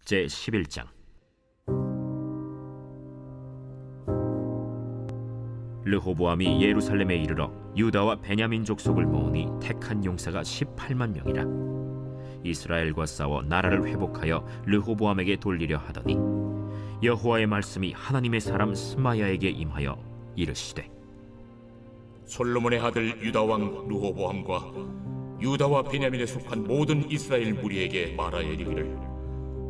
제11장. 르호보암이 예루살렘에 이르러 유다와 베냐민 족속을 모으니 택한 용사가 18만 명이라. 이스라엘과 싸워 나라를 회복하여 르호보암에게 돌리려 하더니 여호와의 말씀이 하나님의 사람 스마야에게 임하여 이르시되, 솔로몬의 아들 유다 왕 르호보암과 유다와 베냐민에 속한 모든 이스라엘 무리에게 말하여 이르기를,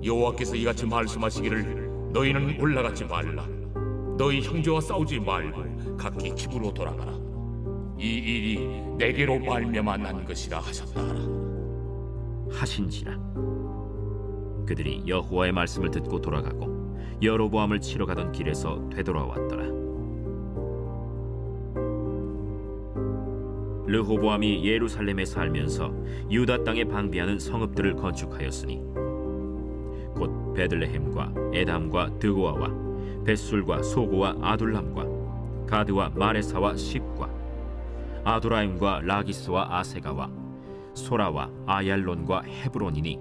여호와께서 이같이 말씀하시기를, 너희는 올라가지 말라. 너희 형제와 싸우지 말고 각기 집으로 돌아가라. 이 일이 내게로 말미암아 난 것이라 하셨다 하라. 하신지라. 그들이 여호와의 말씀을 듣고 돌아가고 여로보암을 치러 가던 길에서 되돌아왔더라. 르호보암이 예루살렘에 살면서 유다 땅에 방비하는 성읍들을 건축하였으니 곧 베들레헴과 에담과 드고아와 벳술과 소고와 아둘람과 가드와 마레사와 십과 아도라임과 라기스와 아세가와 소라와 아얄론과 헤브론이니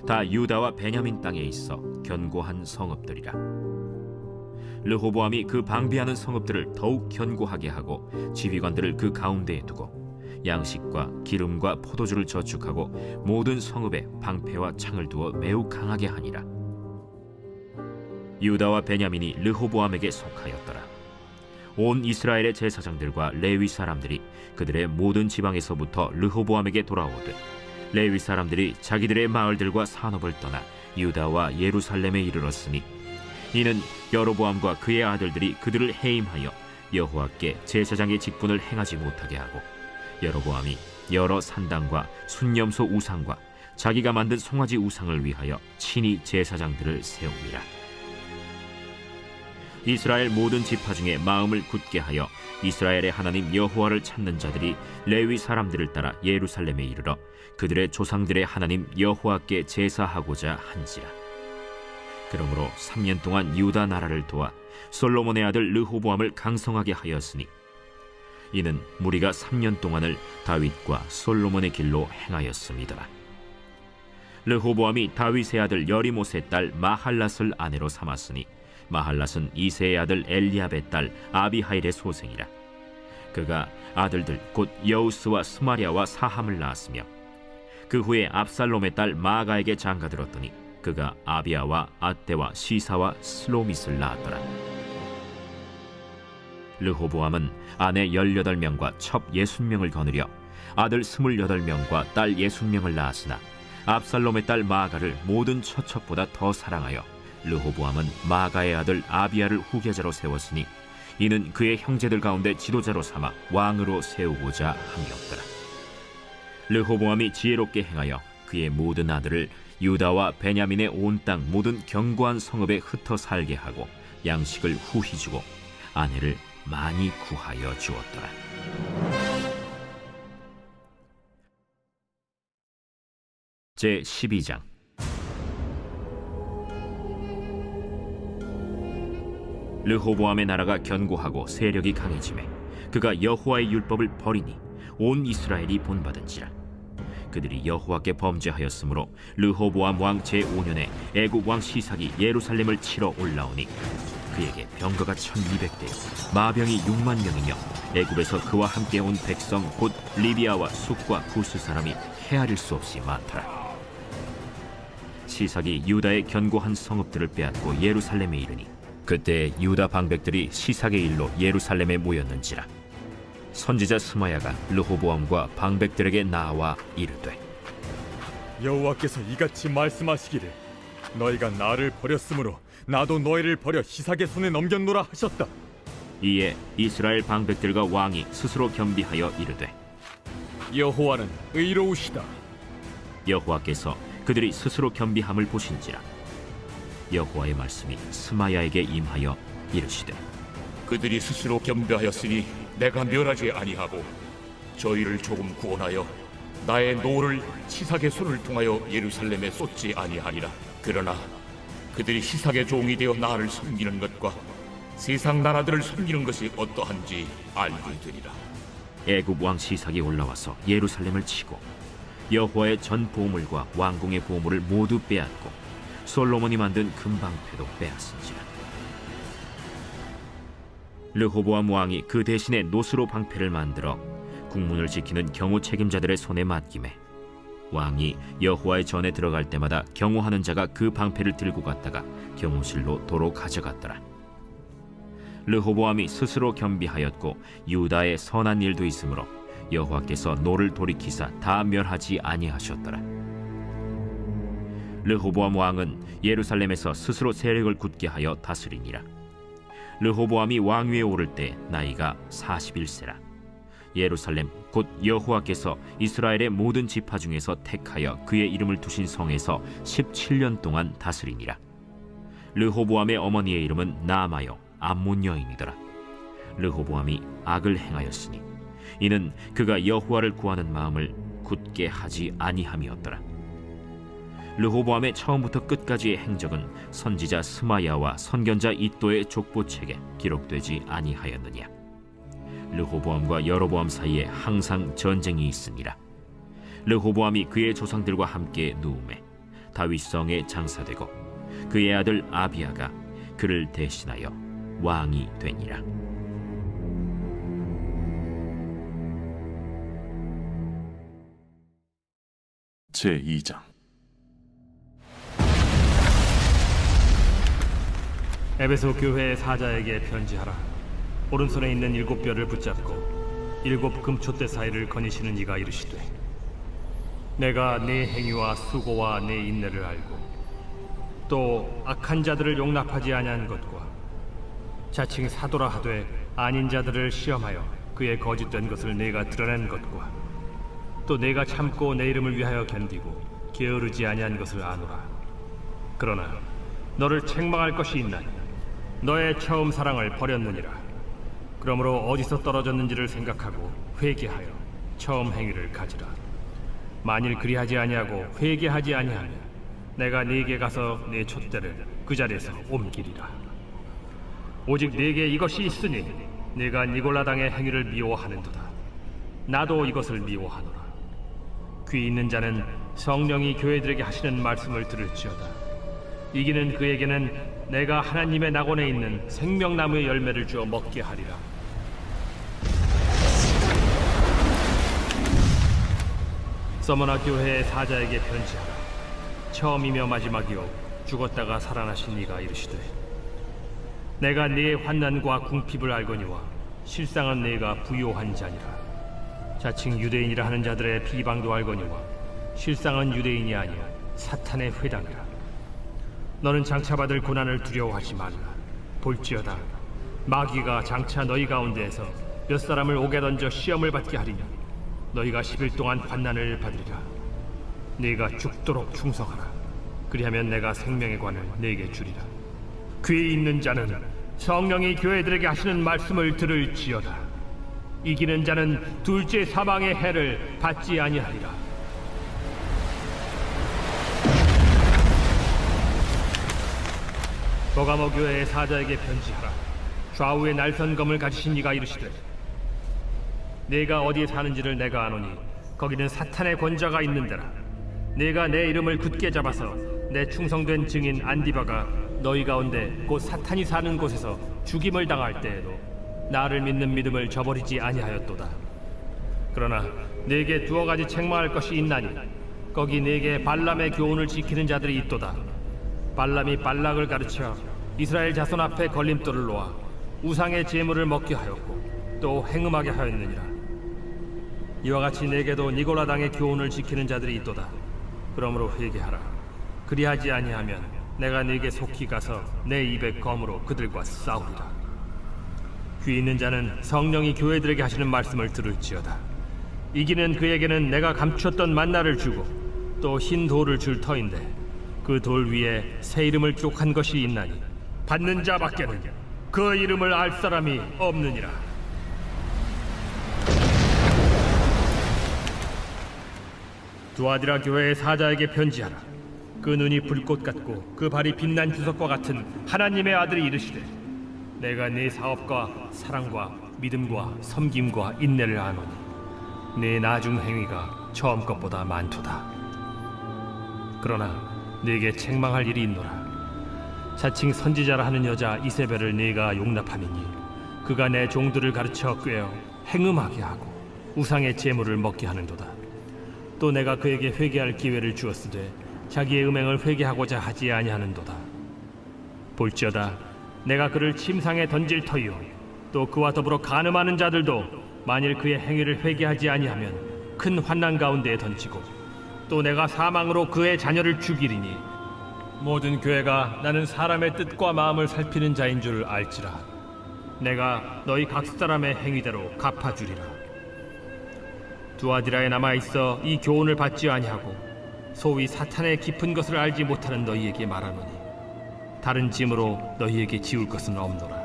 다 유다와 베냐민 땅에 있어 견고한 성읍들이라. 르호보암이 그 방비하는 성읍들을 더욱 견고하게 하고 지휘관들을 그 가운데에 두고 양식과 기름과 포도주를 저축하고 모든 성읍에 방패와 창을 두어 매우 강하게 하니라. 유다와 베냐민이 르호보암에게 속하였더라. 온 이스라엘의 제사장들과 레위 사람들이 그들의 모든 지방에서부터 르호보암에게 돌아오되, 레위 사람들이 자기들의 마을들과 산업을 떠나 유다와 예루살렘에 이르렀으니, 이는 여로보암과 그의 아들들이 그들을 해임하여 여호와께 제사장의 직분을 행하지 못하게 하고, 여로보암이 여러 산당과 순념소 우상과 자기가 만든 송아지 우상을 위하여 친히 제사장들을 세웁니다. 이스라엘 모든 지파 중에 마음을 굳게 하여 이스라엘의 하나님 여호와를 찾는 자들이 레위 사람들을 따라 예루살렘에 이르러 그들의 조상들의 하나님 여호와께 제사하고자 한지라. 그러므로 3년 동안 유다 나라를 도와 솔로몬의 아들 르호보암을 강성하게 하였으니, 이는 무리가 3년 동안을 다윗과 솔로몬의 길로 행하였음이더라. 르호보암이 다윗의 아들 여리못의 딸 마할랏을 아내로 삼았으니, 마할랏은 이새의 아들 엘리압의 딸 아비하일의 소생이라. 그가 아들들 곧 여우스와 스마랴와 사함을 낳았으며, 그 후에 압살롬의 딸 마아가에게 장가들었더니 그가 아비아와 아떼와 시사와 슬로밋을 낳았더라. 르호보암은 아내 18명과 첩 60명을 거느려 아들 28명과 딸 60명을 낳았으나, 압살롬의 딸 마아가를 모든 처첩보다 더 사랑하여 르호보암은 마아가의 아들 아비아를 후계자로 세웠으니, 이는 그의 형제들 가운데 지도자로 삼아 왕으로 세우고자 함이었더라. 르호보암이 지혜롭게 행하여 그의 모든 아들을 유다와 베냐민의 온 땅 모든 견고한 성읍에 흩어 살게 하고 양식을 후히 주고 아내를 많이 구하여 주었더라. 제12장. 르호보암의 나라가 견고하고 세력이 강해지매 그가 여호와의 율법을 버리니 온 이스라엘이 본받은지라. 그들이 여호와께 범죄하였으므로 르호보암 왕 제5년에 애굽 왕 시삭이 예루살렘을 치러 올라오니, 그에게 병거가 1200대, 마병이 6만 명이며 애굽에서 그와 함께 온 백성 곧 리비아와 숫과 구스 사람이 헤아릴 수 없이 많더라. 시삭이 유다의 견고한 성읍들을 빼앗고 예루살렘에 이르니, 그때 유다 방백들이 시삭의 일로 예루살렘에 모였는지라. 선지자 스마야가 르호보암과 방백들에게 나와 이르되, 여호와께서 이같이 말씀하시기를, 너희가 나를 버렸으므로 나도 너희를 버려 시삭의 손에 넘겼노라 하셨다. 이에 이스라엘 방백들과 왕이 스스로 겸비하여 이르되, 여호와는 의로우시다. 여호와께서 그들이 스스로 겸비함을 보신지라. 여호와의 말씀이 스마야에게 임하여 이르시되, 그들이 스스로 겸비하였으니 내가 멸하지 아니하고 저희를 조금 구원하여 나의 노를 시삭의 손을 통하여 예루살렘에 쏟지 아니하리라. 그러나 그들이 시삭의 종이 되어 나를 섬기는 것과 세상 나라들을 섬기는 것이 어떠한지 알게 되리라. 애굽 왕 시삭이 올라와서 예루살렘을 치고 여호와의 전 보물과 왕궁의 보물을 모두 빼앗고 솔로몬이 만든 금방패도 빼앗은지라. 르호보암 왕이 그 대신에 노스로 방패를 만들어 국문을 지키는 경호 책임자들의 손에 맡기매 왕이 여호와의 전에 들어갈 때마다 경호하는 자가 그 방패를 들고 갔다가 경호실로 도로 가져갔더라. 르호보암이 스스로 겸비하였고 유다의 선한 일도 있으므로 여호와께서 노를 돌이키사 다 멸하지 아니하셨더라. 르호보암 왕은 예루살렘에서 스스로 세력을 굳게 하여 다스리니라. 르호보암이 왕위에 오를 때 나이가 41세라. 예루살렘 곧 여호와께서 이스라엘의 모든 지파 중에서 택하여 그의 이름을 두신 성에서 17년 동안 다스리니라. 르호보암의 어머니의 이름은 나아마요 암몬 여인이더라. 르호보암이 악을 행하였으니 이는 그가 여호와를 구하는 마음을 굳게 하지 아니함이었더라. 르호보암의 처음부터 끝까지의 행적은 선지자 스마야와 선견자 이도의 족보책에 기록되지 아니하였느냐. 르호보암과 여로보암 사이에 항상 전쟁이 있으니라. 르호보암이 그의 조상들과 함께 누움에 다윗성에 장사되고 그의 아들 아비야가 그를 대신하여 왕이 되니라. 제2장. 에베소 교회의 사자에게 편지하라. 오른손에 있는 7뼈를 붙잡고 7 금촛대 사이를 거니시는 이가 이르시되, 내가 네 행위와 수고와 네 인내를 알고 또 악한 자들을 용납하지 아니한 것과 자칭 사도라 하되 아닌 자들을 시험하여 그의 거짓된 것을 내가 드러낸 것과 또 내가 참고 내 이름을 위하여 견디고 게으르지 아니한 것을 아노라. 그러나 너를 책망할 것이 있나니 너의 처음 사랑을 버렸느니라. 그러므로 어디서 떨어졌는지를 생각하고 회개하여 처음 행위를 가지라. 만일 그리하지 아니하고 회개하지 아니하면 내가 네게 가서 네 촛대를 그 자리에서 옮기리라. 오직 네게 이것이 있으니 네가 니골라당의 행위를 미워하는도다. 나도 이것을 미워하노라. 귀 있는 자는 성령이 교회들에게 하시는 말씀을 들을지어다. 이기는 그에게는 내가 하나님의 낙원에 있는 생명나무의 열매를 주어 먹게 하리라. 서머나 교회의 사자에게 편지하라. 처음이며 마지막이요 죽었다가 살아나신 이가 이르시되, 내가 네 환난과 궁핍을 알거니와 실상은 네가 부요한 자니라. 자칭 유대인이라 하는 자들의 비방도 알거니와 실상은 유대인이 아니요 사탄의 회당이라. 너는 장차 받을 고난을 두려워하지 말라. 볼지어다 마귀가 장차 너희 가운데에서 몇 사람을 옥에 던져 시험을 받게 하리니 너희가 10일 동안 환난을 받으리라. 네가 죽도록 충성하라. 그리하면 내가 생명의 관을 네게 주리라. 귀 있는 자는 성령이 교회들에게 하시는 말씀을 들을지어다. 이기는 자는 둘째 사망의 해를 받지 아니하리라. 버가모 교회의 사자에게 편지하라. 좌우에 날선 검을 가지신 이가 이르시되, 내가 어디에 사는지를 내가 아노니 거기는 사탄의 권자가 있는 데라. 내가 내 이름을 굳게 잡아서 내 충성된 증인 안디바가 너희 가운데 곧 사탄이 사는 곳에서 죽임을 당할 때에도 나를 믿는 믿음을 저버리지 아니하였도다. 그러나 네게 두어 가지 책망할 것이 있나니 거기 네게 발람의 교훈을 지키는 자들이 있도다. 발람이 발락을 가르쳐 이스라엘 자손 앞에 걸림돌을 놓아 우상의 제물을 먹게 하였고 또 행음하게 하였느니라. 이와 같이 네게도 니골라당의 교훈을 지키는 자들이 있도다. 그러므로 회개하라. 그리하지 아니하면 내가 네게 속히 가서 내 입의 검으로 그들과 싸우리라. 귀 있는 자는 성령이 교회들에게 하시는 말씀을 들을지어다. 이기는 그에게는 내가 감추었던 만나를 주고 또 흰 돌을 줄 터인데 그 돌 위에 새 이름을 기록한 것이 있나니 받는 자밖에는 그 이름을 알 사람이 없느니라. 두아디라 교회의 사자에게 편지하라. 그 눈이 불꽃 같고 그 발이 빛난 주석과 같은 하나님의 아들이 이르시되, 내가 네 사업과 사랑과 믿음과 섬김과 인내를 아노니 네 나중 행위가 처음 것보다 많도다. 그러나 네게 책망할 일이 있노라. 자칭 선지자라 하는 여자 이세벨을 네가 용납하느니 그가 내 종들을 가르쳐 꾀어 행음하게 하고 우상의 제물을 먹게 하는도다. 또 내가 그에게 회개할 기회를 주었으되 자기의 음행을 회개하고자 하지 아니하는도다. 볼지어다 내가 그를 침상에 던질 터이요 또 그와 더불어 간음하는 자들도 만일 그의 행위를 회개하지 아니하면 큰 환난 가운데에 던지고 또 내가 사망으로 그의 자녀를 죽이리니 모든 교회가 나는 사람의 뜻과 마음을 살피는 자인 줄 알지라. 내가 너희 각 사람의 행위대로 갚아주리라. 두아디라에 남아있어 이 교훈을 받지 아니하고 소위 사탄의 깊은 것을 알지 못하는 너희에게 말하노니 다른 짐으로 너희에게 지울 것은 없노라.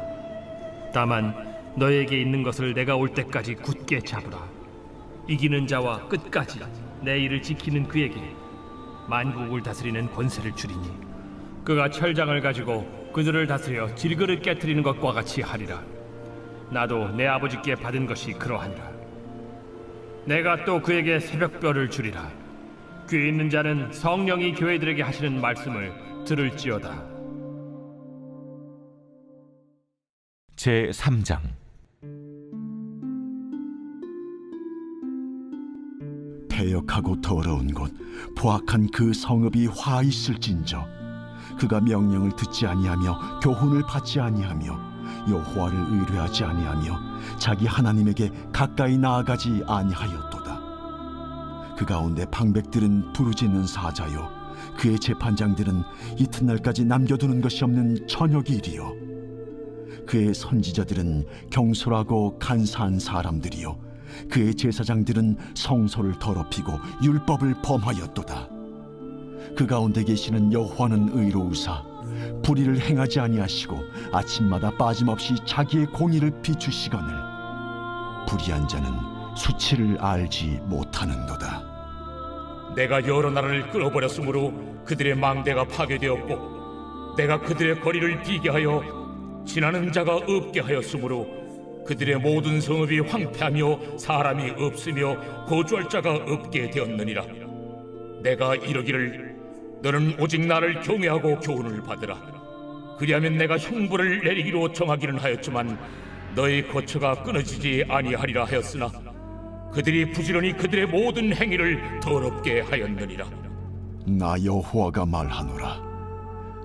다만 너희에게 있는 것을 내가 올 때까지 굳게 잡으라. 이기는 자와 끝까지 내 일을 지키는 그에게 만국을 다스리는 권세를 주리니 그가 철장을 가지고 그들을 다스려 질그릇 깨트리는 것과 같이 하리라. 나도 내 아버지께 받은 것이 그러하니라. 내가 또 그에게 새벽별을 주리라. 귀 있는 자는 성령이 교회들에게 하시는 말씀을 들을지어다. 제 3장. 패역하고 더러운 곳 포악한 그 성읍이 화 있을진저 그가 명령을 듣지 아니하며 교훈을 받지 아니하며 여호와를 의뢰하지 아니하며 자기 하나님에게 가까이 나아가지 아니하였도다. 그 가운데 방백들은 부르짖는 사자요 그의 재판장들은 이튿날까지 남겨두는 것이 없는 저녁이 일이요 그의 선지자들은 경솔하고 간사한 사람들이요 그의 제사장들은 성소를 더럽히고 율법을 범하였도다. 그 가운데 계시는 여호와는 의로우사 불의를 행하지 아니하시고 아침마다 빠짐없이 자기의 공의를 비추시거늘 불의한 자는 수치를 알지 못하는도다. 내가 여러 나라를 끌어버렸으므로 그들의 망대가 파괴되었고 내가 그들의 거리를 비게 하여 지나는 자가 없게 하였으므로 그들의 모든 성읍이 황폐하며 사람이 없으며 거주할 자가 없게 되었느니라. 내가 이러기를 너는 오직 나를 경외하고 교훈을 받으라. 그리하면 내가 형벌을 내리기로 정하기는 하였지만 너의 거처가 끊어지지 아니하리라 하였으나 그들이 부지런히 그들의 모든 행위를 더럽게 하였느니라. 나 여호와가 말하노라.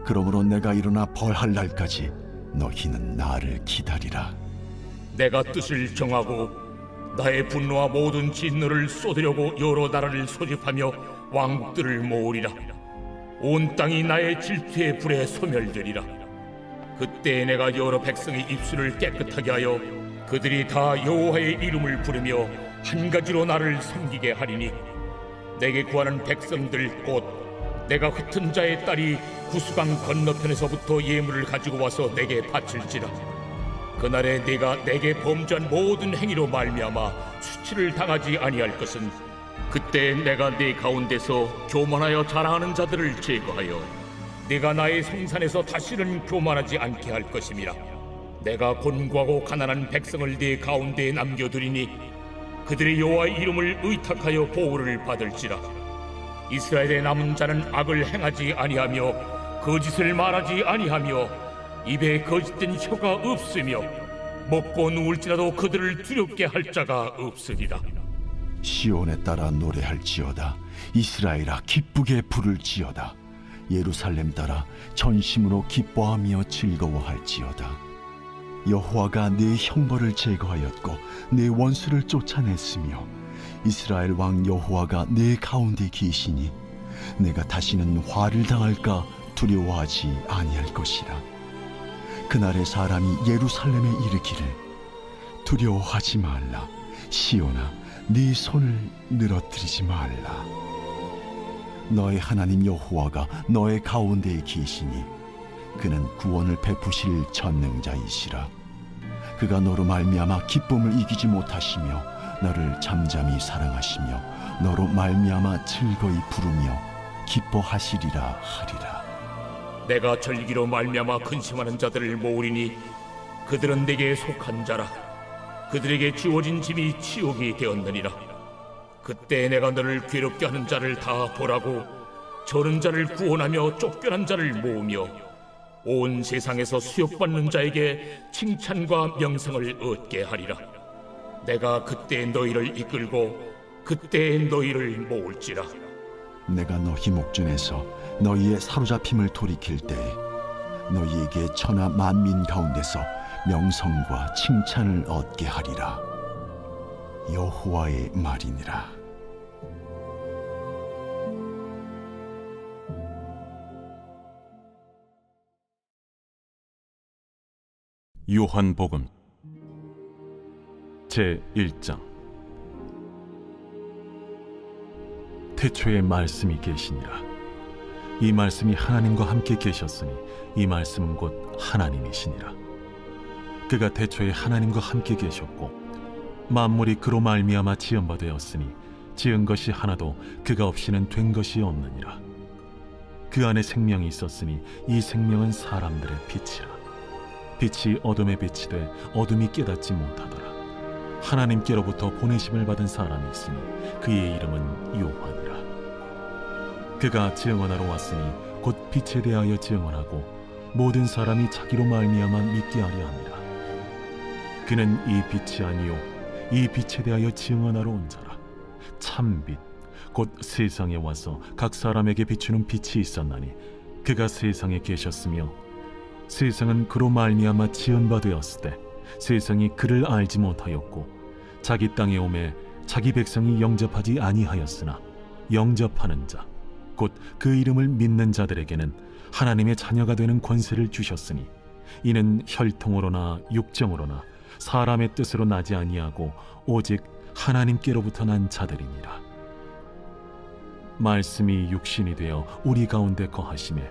그러므로 내가 일어나 벌할 날까지 너희는 나를 기다리라. 내가 뜻을 정하고 나의 분노와 모든 진노를 쏟으려고 여러 나라를 소집하며 왕국들을 모으리라. 온 땅이 나의 질투의 불에 소멸되리라. 그때 내가 여러 백성의 입술을 깨끗하게 하여 그들이 다 여호와의 이름을 부르며 한 가지로 나를 섬기게 하리니 내게 구하는 백성들 곧 내가 흩은 자의 딸이 구수강 건너편에서부터 예물을 가지고 와서 내게 바칠지라. 그날에 네가 내게 범죄한 모든 행위로 말미암아 수치를 당하지 아니할 것은 그때 내가 네 가운데서 교만하여 자랑하는 자들을 제거하여 네가 나의 성산에서 다시는 교만하지 않게 할 것임이라. 내가 곤고하고 가난한 백성을 네 가운데에 남겨두리니 그들의 여호와의 이름을 의탁하여 보호를 받을지라. 이스라엘의 남은 자는 악을 행하지 아니하며 거짓을 말하지 아니하며 입에 거짓된 혀가 없으며 먹고 누울지라도 그들을 두렵게 할 자가 없으리라. 시온에 따라 노래할지어다. 이스라엘아 기쁘게 부를지어다. 예루살렘 따라 전심으로 기뻐하며 즐거워할지어다. 여호와가 네 형벌을 제거하였고 네 원수를 쫓아냈으며 이스라엘 왕 여호와가 네 가운데 계시니 내가 다시는 화를 당할까 두려워하지 아니할 것이라. 그날에 사람이 예루살렘에 이르기를 두려워하지 말라. 시온아 네 손을 늘어뜨리지 말라. 너의 하나님 여호와가 너의 가운데에 계시니 그는 구원을 베푸실 전능자이시라. 그가 너로 말미암아 기쁨을 이기지 못하시며 너를 잠잠히 사랑하시며 너로 말미암아 즐거이 부르며 기뻐하시리라 하리라. 내가 절기로 말미암아 근심하는 자들을 모으리니 그들은 내게 속한 자라. 그들에게 주어진 짐이 치욕이 되었느니라. 그때 내가 너를 괴롭게 하는 자를 다 보라고 저는 자를 구원하며 쫓겨난 자를 모으며 온 세상에서 수욕받는 자에게 칭찬과 명성을 얻게 하리라. 내가 그때 너희를 이끌고 그때 너희를 모을지라. 내가 너희 목전에서 너희의 사로잡힘을 돌이킬 때에 너희에게 천하 만민 가운데서 명성과 칭찬을 얻게 하리라. 여호와의 말이니라. 요한복음 제 1장. 태초에 말씀이 계시니라. 이 말씀이 하나님과 함께 계셨으니 이 말씀은 곧 하나님이시니라. 그가 태초에 하나님과 함께 계셨고 만물이 그로 말미암아 지은 바 되었으니 지은 것이 하나도 그가 없이는 된 것이 없느니라. 그 안에 생명이 있었으니 이 생명은 사람들의 빛이라. 빛이 어둠에 빛이 돼 어둠이 깨닫지 못하더라. 하나님께로부터 보내심을 받은 사람이 있으니 그의 이름은 요한이라. 그가 증언하러 왔으니 곧 빛에 대하여 증언하고 모든 사람이 자기로 말미암아 믿게 하려 함이라. 그는 이 빛이 아니요 이 빛에 대하여 증언하러 온 자라. 참빛 곧 세상에 와서 각 사람에게 비추는 빛이 있었나니 그가 세상에 계셨으며 세상은 그로 말미암아 지은 바 되었을 때 세상이 그를 알지 못하였고 자기 땅에 오매 자기 백성이 영접하지 아니하였으나 영접하는 자 곧 그 이름을 믿는 자들에게는 하나님의 자녀가 되는 권세를 주셨으니 이는 혈통으로나 육정으로나 사람의 뜻으로 나지 아니하고 오직 하나님께로부터 난 자들이니라. 말씀이 육신이 되어 우리 가운데 거하시매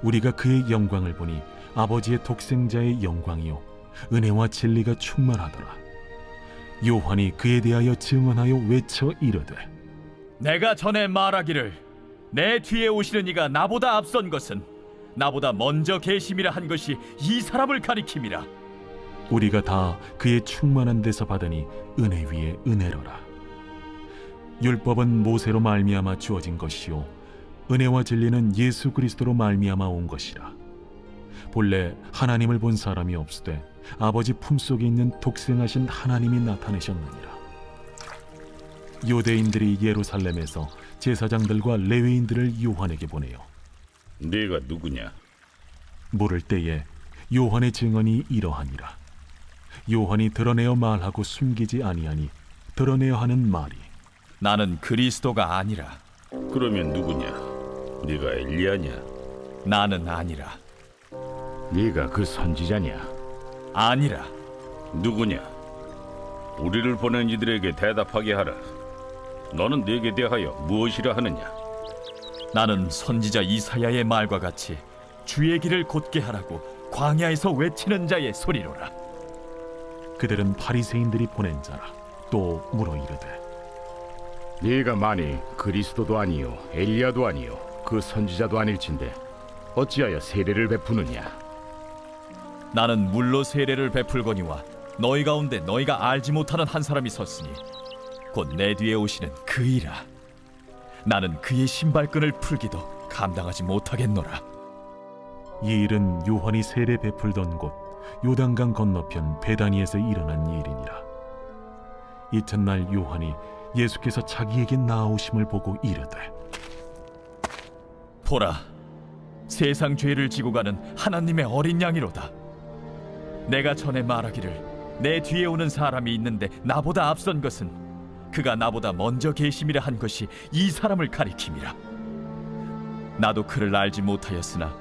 우리가 그의 영광을 보니 아버지의 독생자의 영광이요 은혜와 진리가 충만하더라. 요한이 그에 대하여 증언하여 외쳐 이르되 내가 전에 말하기를 내 뒤에 오시는 이가 나보다 앞선 것은 나보다 먼저 계심이라 한 것이 이 사람을 가리킴이라. 우리가 다 그의 충만한 데서 받으니 은혜 위에 은혜로라. 율법은 모세로 말미암아 주어진 것이요 은혜와 진리는 예수 그리스도로 말미암아 온 것이라. 본래 하나님을 본 사람이 없으되 아버지 품속에 있는 독생하신 하나님이 나타내셨느니라. 유대인들이 예루살렘에서 제사장들과 레위인들을 요한에게 보내요. 네가 누구냐? 물을 때에 요한의 증언이 이러하니라. 요한이 드러내어 말하고 숨기지 아니하니 드러내어 하는 말이 나는 그리스도가 아니라. 그러면 누구냐? 네가 엘리야냐? 나는 아니라. 네가 그 선지자냐? 아니라. 누구냐? 우리를 보낸 이들에게 대답하게 하라. 너는 네게 대하여 무엇이라 하느냐? 나는 선지자 이사야의 말과 같이 주의 길을 곧게 하라고 광야에서 외치는 자의 소리로라. 그들은 바리새인들이 보낸 자라. 또 물어 이르되 네가 만일 그리스도도 아니요 엘리야도 아니요 그 선지자도 아닐진데 어찌하여 세례를 베푸느냐? 나는 물로 세례를 베풀거니와 너희 가운데 너희가 알지 못하는 한 사람이 섰으니 곧 내 뒤에 오시는 그이라. 나는 그의 신발끈을 풀기도 감당하지 못하겠노라. 이 일은 요한이 세례 베풀던 곳 요단강 건너편 베다니에서 일어난 일이니라. 이튿날 요한이 예수께서 자기에게 나아오심을 보고 이르되 보라, 세상 죄를 지고 가는 하나님의 어린 양이로다. 내가 전에 말하기를 내 뒤에 오는 사람이 있는데 나보다 앞선 것은 그가 나보다 먼저 계심이라 한 것이 이 사람을 가리킴이라. 나도 그를 알지 못하였으나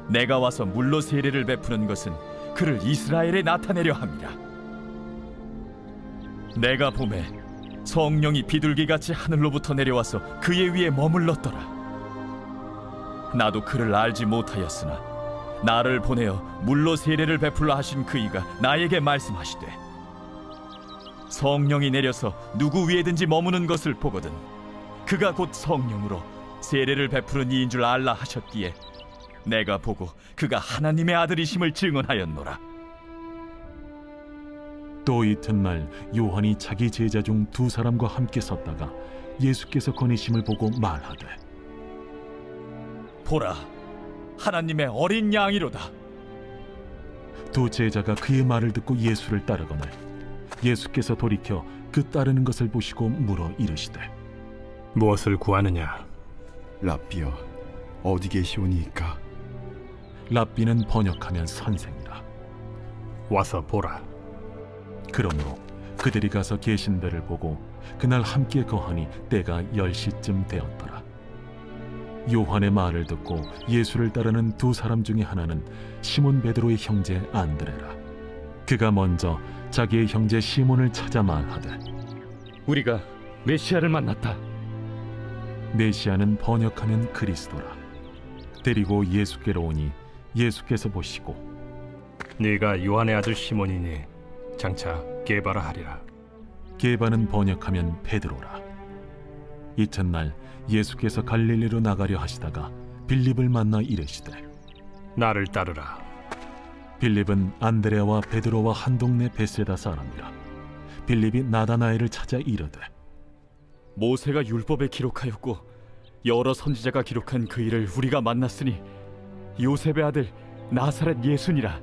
내가 와서 물로 세례를 베푸는 것은 그를 이스라엘에 나타내려 함이라. 내가 보매 성령이 비둘기같이 하늘로부터 내려와서 그의 위에 머물렀더라. 나도 그를 알지 못하였으나 나를 보내어 물로 세례를 베풀라 하신 그이가 나에게 말씀하시되 성령이 내려서 누구 위에든지 머무는 것을 보거든 그가 곧 성령으로 세례를 베푸는 이인 줄 알라 하셨기에 내가 보고 그가 하나님의 아들이심을 증언하였노라. 또 이튿날 요한이 자기 제자 중 두 사람과 함께 섰다가 예수께서 거니심을 보고 말하되 보라, 하나님의 어린 양이로다. 두 제자가 그의 말을 듣고 예수를 따르거늘 예수께서 돌이켜 그 따르는 것을 보시고 물어 이르시되 무엇을 구하느냐? 랍비여, 어디 계시오니이까? 랍비는 번역하면 선생이라. 와서 보라. 그러므로 그들이 가서 계신 데를 보고 그날 함께 거하니 때가 10시쯤 되었더라. 요한의 말을 듣고 예수를 따르는 두 사람 중에 하나는 시몬 베드로의 형제 안드레라. 그가 먼저 자기의 형제 시몬을 찾아 말하되 우리가 메시아를 만났다. 메시아는 번역하면 그리스도라. 데리고 예수께로 오니 예수께서 보시고 네가 요한의 아들 시몬이니 장차 게바라 하리라. 게바는 번역하면 베드로라. 이튿날 예수께서 갈릴리로 나가려 하시다가 빌립을 만나 이르시되 나를 따르라. 빌립은 안드레와 베드로와 한 동네 베세다 사람이라. 빌립이 나다나엘을 찾아 이르되 모세가 율법에 기록하였고 여러 선지자가 기록한 그 일을 우리가 만났으니 요셉의 아들 나사렛 예수니라.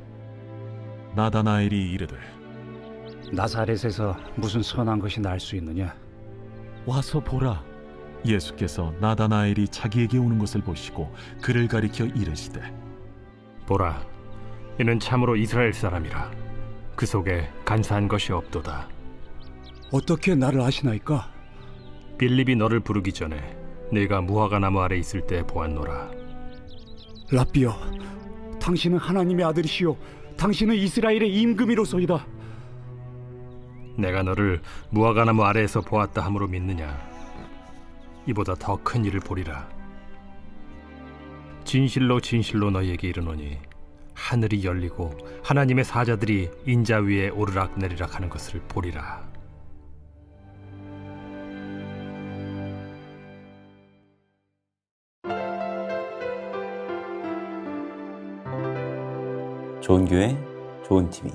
나다나엘이 이르되 나사렛에서 무슨 선한 것이 날 수 있느냐? 와서 보라. 예수께서 나다나엘이 자기에게 오는 것을 보시고 그를 가리켜 이르시되 보라, 이는 참으로 이스라엘 사람이라. 그 속에 간사한 것이 없도다. 어떻게 나를 아시나이까? 빌립이 너를 부르기 전에 네가 무화과 나무 아래 있을 때 보았노라. 랍비여, 당신은 하나님의 아들이시요 당신은 이스라엘의 임금이로소이다. 내가 너를 무화과 나무 아래에서 보았다 함으로 믿느냐? 이보다 더 큰 일을 보리라. 진실로 진실로 너희에게 이르노니 하늘이 열리고 하나님의 사자들이 인자 위에 오르락 내리락 하는 것을 보리라. 좋은 교회, 좋은 TV